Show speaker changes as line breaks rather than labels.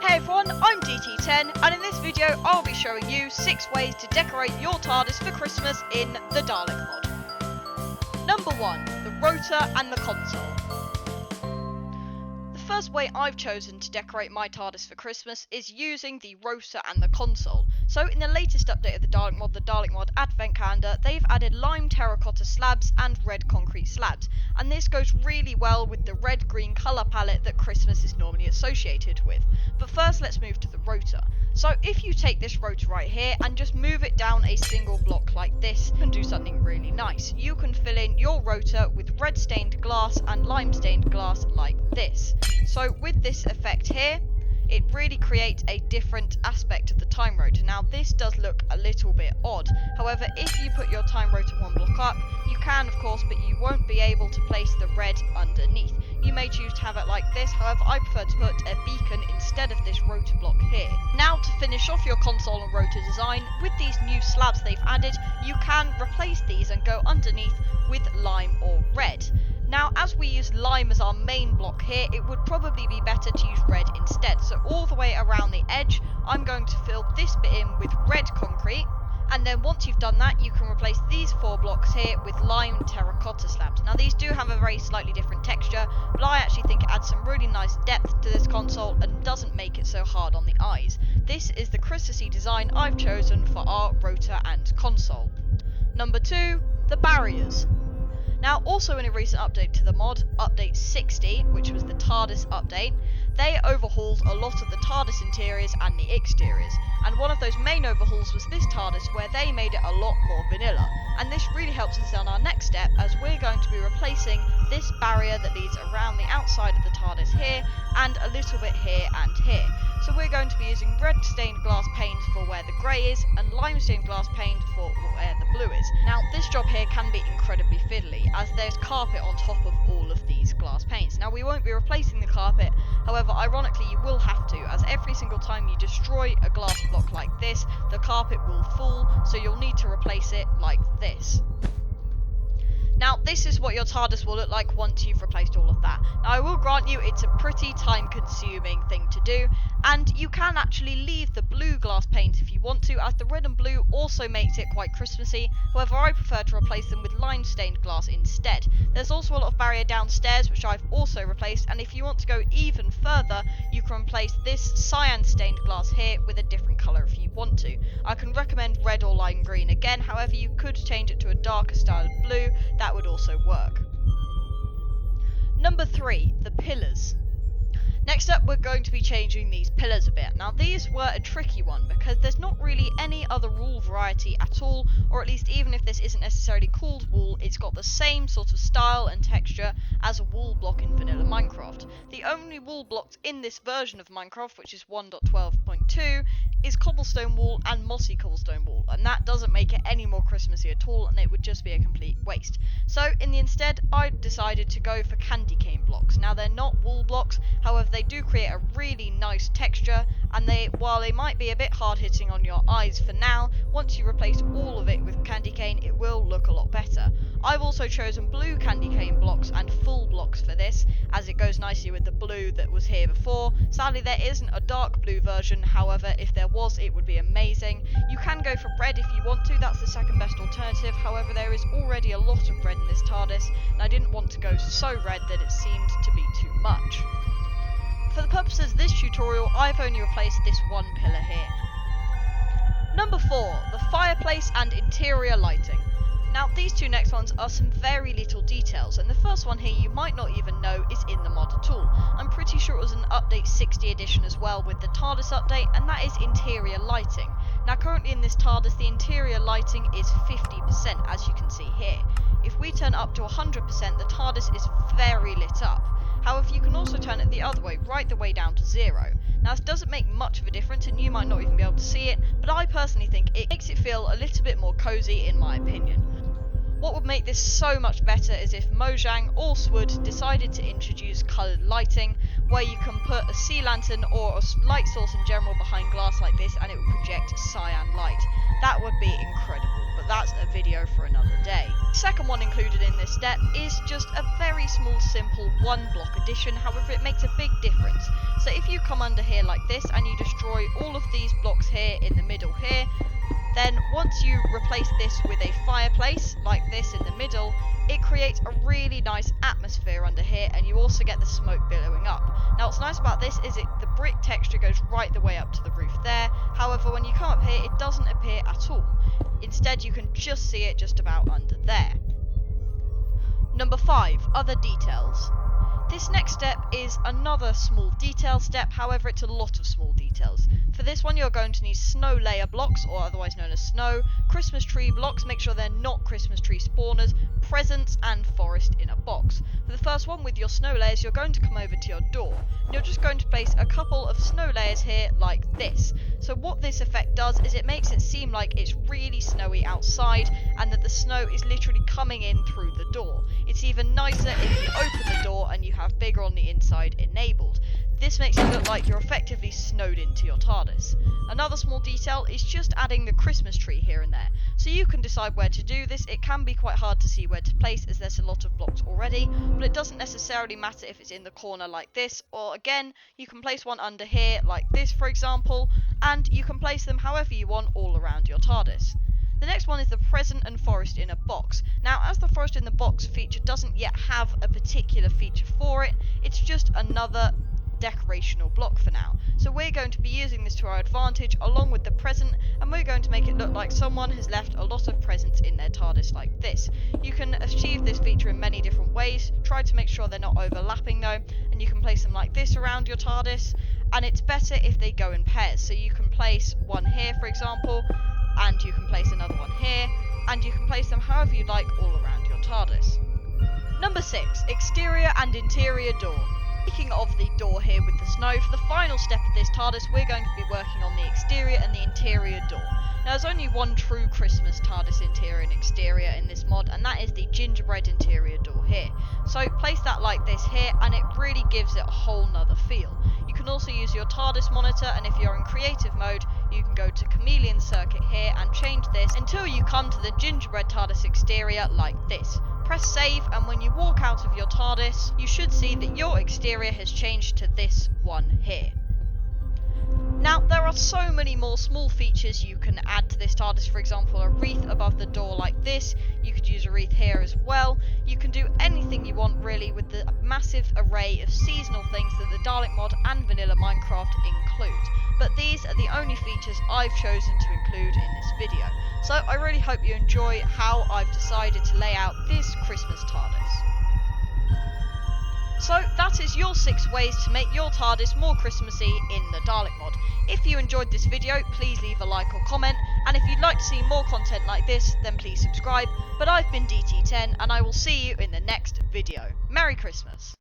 Hey everyone, I'm DT10 and in this video I'll be showing you 6 ways to decorate your TARDIS for Christmas in the Dalek Mod. Number 1. The rotor and the console. The first way I've chosen to decorate my TARDIS for Christmas is using the rotor and the console. So in the latest update of the Dalek Mod Advent Calendar, they've added lime terracotta slabs and red concrete slabs, and this goes really well with the red-green colour palette that Christmas is normally associated with. But first let's move to the rotor. So if you take this rotor right here and just move it down a single block like this, you can do something really nice. You can fill in your rotor with red stained glass and lime stained glass like this. So with this effect here, it really creates a different aspect of the time rotor. Now this does look a little bit odd, however if you put your time rotor one block up, you can of course, but you won't be able to place the red underneath. You may choose to have it like this, however I prefer to put a beacon instead of this rotor block here. Now to finish off your console and rotor design, with these new slabs they've added, you can replace these and go underneath with lime or red. Now, as we use lime as our main block here, it would probably be better to use red instead. So all the way around the edge, I'm going to fill this bit in with red concrete. And then once you've done that, you can replace these 4 blocks here with lime terracotta slabs. Now these do have a very slightly different texture, but I actually think it adds some really nice depth to this console and doesn't make it so hard on the eyes. This is the Christmassy design I've chosen for our rotor and console. Number 2, the barriers. Now, also in a recent update to the mod, update 60, which was the TARDIS update, they overhauled a lot of the TARDIS interiors and the exteriors, and one of those main overhauls was this TARDIS where they made it a lot more vanilla, and this really helps us on our next step as we're going to be replacing this barrier that leads around the outside of the TARDIS here, and a little bit here and here. So we're going to be using red stained glass panes for where the grey is, and lime stained glass paint for where the blue is. Now this job here can be incredibly fiddly, as there's carpet on top of all of these glass paints. Now we won't be replacing the carpet, however ironically you will have to, as every single time you destroy a glass block like this, the carpet will fall, so you'll need to replace it like this. Now this is what your TARDIS will look like once you've replaced all of that. Now I will grant you it's a pretty time consuming thing to do, and you can actually leave the blue glass paint if you want to, as the red and blue also makes it quite Christmassy. However I prefer to replace them with lime stained glass instead. There's also a lot of barrier downstairs which I've also replaced, and if you want to go even further you can replace this cyan stained glass here with a different colour if you want to. I can recommend red or lime green again, however you could change it to a darker style of blue, that would also work. Number 3, the pillars. Next up we're going to be changing these pillars a bit. Now these were a tricky one because there's not really any other wall variety at all, or at least even if this isn't necessarily called wool, it's got the same sort of style and texture as a wool block in vanilla Minecraft. The only wool blocks in this version of Minecraft, which is 1.12.2, is cobblestone wool and mossy cobblestone wool, and that doesn't make it any more Christmassy at all, and it would just be a complete waste. So in the instead I decided to go for candy cane blocks. Now they're not wool blocks, however they do create a really nice texture, and while they might be a bit hard hitting on your eyes for now, once you replace all of it with candy cane it will look a lot better. I've also chosen blue candy cane blocks and full blocks for this, as it goes nicely with the blue that was here before. Sadly there isn't a dark blue version, however if there was it would be amazing. You can go for red if you want to, that's the second best alternative, however there is already a lot of red in this TARDIS and I didn't want to go so red that it seemed to be too much. For the purposes of this tutorial, I've only replaced this one pillar here. Number 4, the fireplace and interior lighting. Now these two next ones are some very little details, and the first one here you might not even know is in the mod at all. I'm pretty sure it was an update 60 edition as well with the TARDIS update, and that is interior lighting. Now currently in this TARDIS the interior lighting is 50%, as you can see here. If we turn up to 100%, the TARDIS is very lit up. However, you can also turn it the other way, right the way down to 0. Now this doesn't make much of a difference and you might not even be able to see it, but I personally think it makes it feel a little bit more cozy in my opinion. What would make this so much better is if Mojang or Swood decided to introduce coloured lighting, where you can put a sea lantern or a light source in general behind glass like this and it would project cyan light. That would be incredible, but that's a video for another day. The second one included in this step is just a very small simple one block addition, however it makes a big difference. So if you come under here like this and you destroy all of these blocks here in the middle here, then once you replace this with a fireplace like this in the middle, it creates a really nice atmosphere under here, and you also get the smoke billowing up. Now what's nice about this is the brick texture goes right the way up to the roof there, however when you come up here it doesn't appear at all. Instead you can just see it just about under there. Number 5. Other details. This next step is another small detail step, however it's a lot of small details. For this one you're going to need snow layer blocks, or otherwise known as snow, Christmas tree blocks, make sure they're not Christmas tree spawners, presents and forest in a box. For the first one with your snow layers you're going to come over to your door, and you're just going to place a couple of snow layers here like this. So what this effect does is it makes it seem like it's really snowy outside and that the snow is literally coming in through the door. It's even nicer if you open the door and you have bigger on the inside enabled. This makes it look like you're effectively snowed into your TARDIS. Another small detail is just adding the Christmas tree here and there. So you can decide where to do this. It can be quite hard to see where to place as there's a lot of blocks already, but it doesn't necessarily matter if it's in the corner like this, or again, you can place one under here like this for example, and you can place them however you want all around your TARDIS. The next one is the present and forest in a box. Now, as the forest in the box feature doesn't yet have a particular feature for it, it's just another decorational block for now. So we're going to be using this to our advantage along with the present, and we're going to make it look like someone has left a lot of presents in their TARDIS like this. You can achieve this feature in many different ways. Try to make sure they're not overlapping though, and you can place them like this around your TARDIS, and it's better if they go in pairs. So you can place one here for example, and you can place another one here, and you can place them however you like all around your TARDIS. Number 6. Exterior and interior door. Speaking of the door here with the snow, for the final step of this TARDIS we're going to be working on the exterior and the interior door. Now there's only one true Christmas TARDIS interior and exterior in this mod, and that is the gingerbread interior door here. So place that like this here and it really gives it a whole nother feel. You can also use your TARDIS monitor, and if you're in creative mode you can go to chameleon circuit here and change this until you come to the gingerbread TARDIS exterior like this. Press save, and when you walk out of your TARDIS you should see that your exterior has changed to this one here. Now there are so many more small features you can add to this TARDIS, for example a wreath above the door like this, you could use a wreath here as well, you can do anything you want really with the massive array of seasonal things that the Dalek Mod and vanilla Minecraft include. But these are the only features I've chosen to include in this video. So I really hope you enjoy how I've decided to lay out this Christmas TARDIS. So that is your 6 ways to make your TARDIS more Christmassy in the Dalek Mod. If you enjoyed this video, please leave a like or comment, and if you'd like to see more content like this, then please subscribe. But I've been DT10, and I will see you in the next video. Merry Christmas!